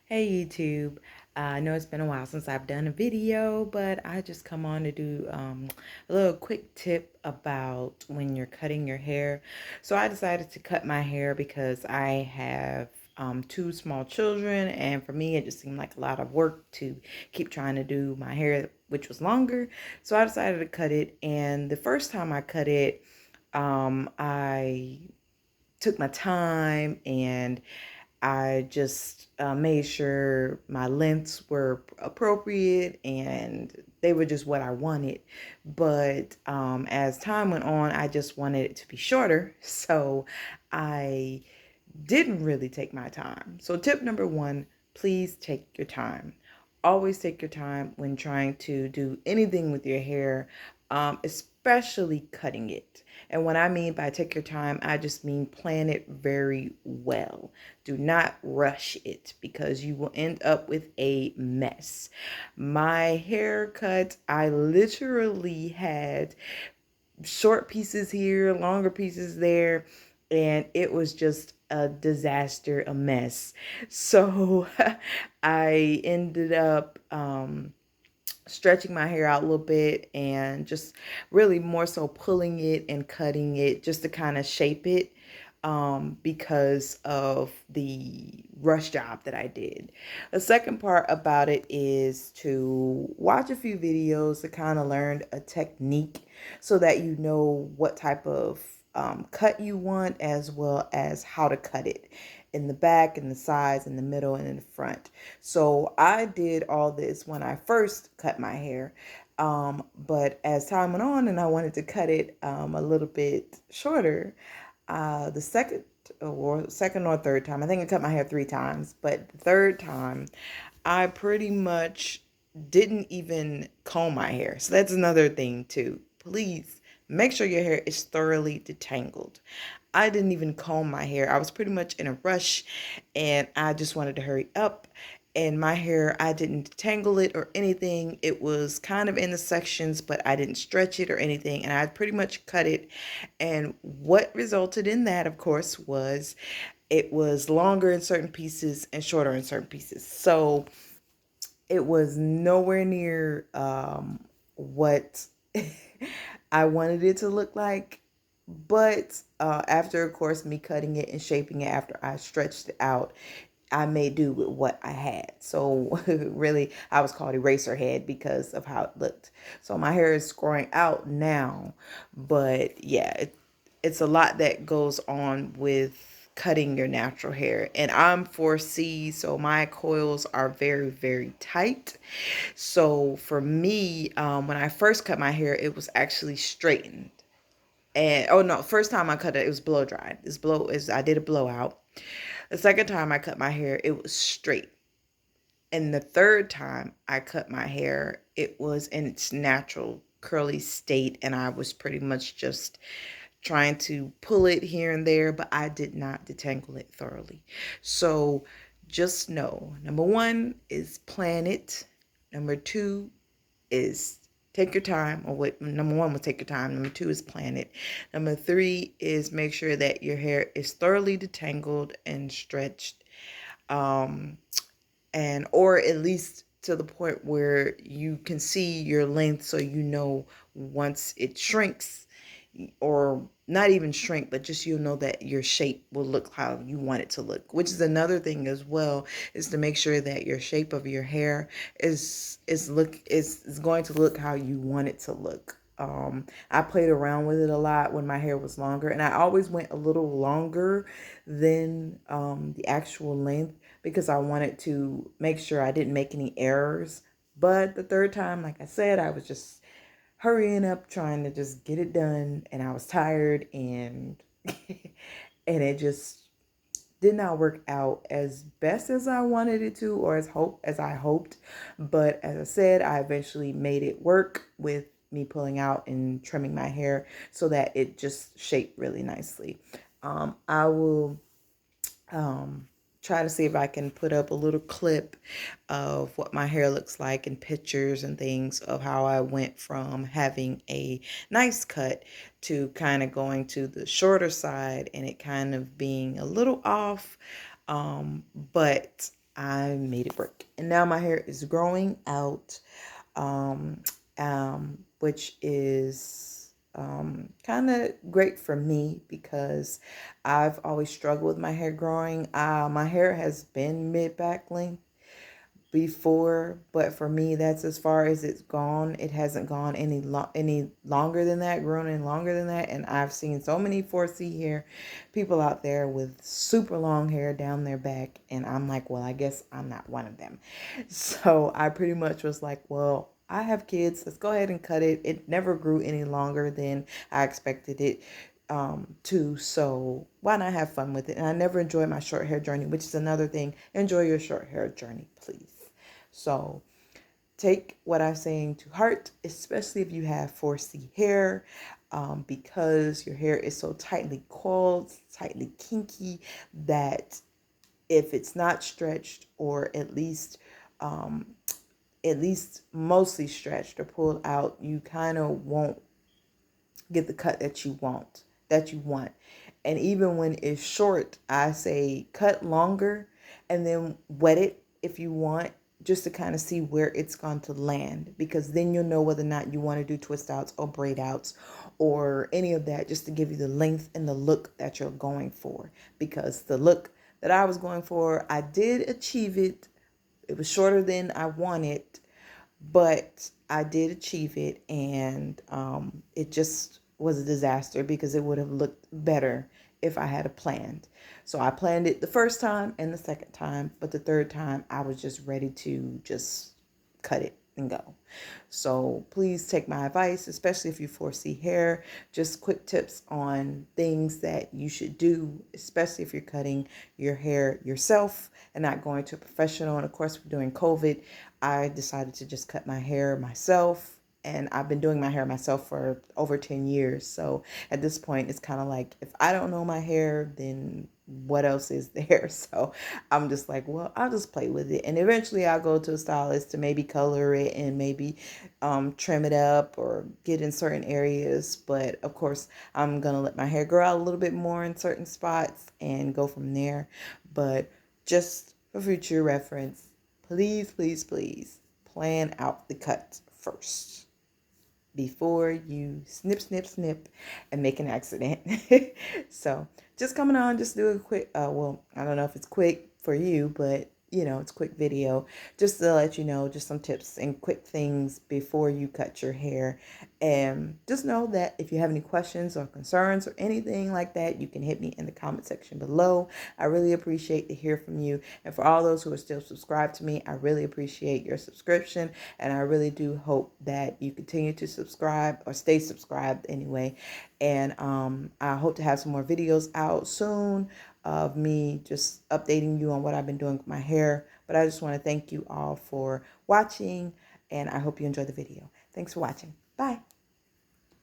Hey YouTube, I know it's been a while since I've done a video, but I just come on to do a little quick tip about when you're cutting your hair. So I decided to cut my hair because I have two small children, and for me it just seemed like a lot of work to keep trying to do my hair, which was longer. So I decided to cut it, and the first time I cut it, I took my time and I just made sure my lengths were appropriate and they were just what I wanted. But as time went on, I just wanted it to be shorter. So I didn't really take my time. So tip number one, please take your time. Always take your time when trying to do anything with your hair, especially cutting it. And what I mean by take your time, I just mean plan it very well. Do not rush it because you will end up with a mess. My haircut, I literally had short pieces here, longer pieces there, and it was just a disaster, a mess. So I ended up stretching my hair out a little bit and just really more so pulling it and cutting it just to kind of shape it because of the rush job that I did. The second part about it is to watch a few videos to kind of learn a technique so that you know what type of cut you want as well as how to cut it in the back, in the sides, in the middle, and in the front. So I did all this when I first cut my hair. But as time went on and I wanted to cut it a little bit shorter, the second or third time, I think I cut my hair 3 times, but the third time, I pretty much didn't even comb my hair. So that's another thing too. Please make sure your hair is thoroughly detangled. I didn't even comb my hair. I was pretty much in a rush and I just wanted to hurry up. And my hair, I didn't detangle it or anything. It was kind of in the sections, but I didn't stretch it or anything. And I pretty much cut it. And what resulted in that, of course, was it was longer in certain pieces and shorter in certain pieces. So it was nowhere near what I wanted it to look like. But after, of course, me cutting it and shaping it after I stretched it out, I made do with what I had. So really, I was called eraser head because of how it looked. So my hair is growing out now, but yeah, it's a lot that goes on with cutting your natural hair. And I'm 4C, so my coils are very, very tight. So for me, when I first cut my hair, it was actually straightened. And oh no, first time I cut it, it was blow dried. I did a blowout. The second time I cut my hair, it was straight. And the third time I cut my hair, it was in its natural curly state, and I was pretty much just trying to pull it here and there, but I did not detangle it thoroughly. So just know, number one is plan it. Number two is take your time, or what number one was take your time. Number two is plan it. Number three is make sure that your hair is thoroughly detangled and stretched. Um, and or at least to the point where you can see your length so you know once it shrinks or not even shrink, but just you'll know that your shape will look how you want it to look, which is another thing as well, is to make sure that your shape of your hair is going to look how you want it to look. I played around with it a lot when my hair was longer, and I always went a little longer than the actual length because I wanted to make sure I didn't make any errors. But the third time, like I said, I was just hurrying up trying to just get it done, and I was tired, and and it just did not work out as best as I wanted it to, or as I hoped. But as I said, I eventually made it work with me pulling out and trimming my hair so that it just shaped really nicely. I will um, try to see if I can put up a little clip of what my hair looks like and pictures and things of how I went from having a nice cut to kind of going to the shorter side and it kind of being a little off. But I made it break. And now my hair is growing out, which is kind of great for me because I've always struggled with my hair growing. My hair has been mid-back length before, but for me that's as far as it's gone. It hasn't gone any longer than that, grown any longer than that. And I've seen so many 4C hair people out there with super long hair down their back, and I'm like, well, I guess I'm not one of them. So I pretty much was like, well, I have kids, let's go ahead and cut it. It never grew any longer than I expected it to, so why not have fun with it? And I never enjoyed my short hair journey, which is another thing. Enjoy your short hair journey, please. So take what I'm saying to heart, especially if you have 4C hair, because your hair is so tightly coiled, tightly kinky, that if it's not stretched, or at least mostly stretched or pulled out, you kind of won't get the cut that you want. And even when it's short, I say cut longer and then wet it if you want, just to kind of see where it's going to land, because then you'll know whether or not you want to do twist outs or braid outs or any of that, just to give you the length and the look that you're going for. Because the look that I was going for, I did achieve it. It was shorter than I wanted, but I did achieve it, and it just was a disaster because it would have looked better if I had a planned. So I planned it the first time and the second time, but the third time I was just ready to just cut it and go. So please take my advice, especially if you 4C hair. Just quick tips on things that you should do, especially if you're cutting your hair yourself and not going to a professional. And of course, during COVID, I decided to just cut my hair myself. And I've been doing my hair myself for over 10 years. So at this point, it's kind of like, if I don't know my hair, then what else is there? So I'm just like, well, I'll just play with it. And eventually I'll go to a stylist to maybe color it and maybe trim it up or get in certain areas. But of course, I'm going to let my hair grow out a little bit more in certain spots and go from there. But just for future reference, please, please, please plan out the cut first before you snip, snip, snip and make an accident. So just coming on, just do a quick, well, I don't know if it's quick for you, but you know, it's a quick video just to let you know just some tips and quick things before you cut your hair. And just know that if you have any questions or concerns or anything like that, you can hit me in the comment section below. I really appreciate to hear from you. And for all those who are still subscribed to me, I really appreciate your subscription. And I really do hope that you continue to subscribe, or stay subscribed anyway. And I hope to have some more videos out soon of me just updating you on what I've been doing with my hair. But I just want to thank you all for watching, and I hope you enjoyed the video. Thanks for watching. Bye.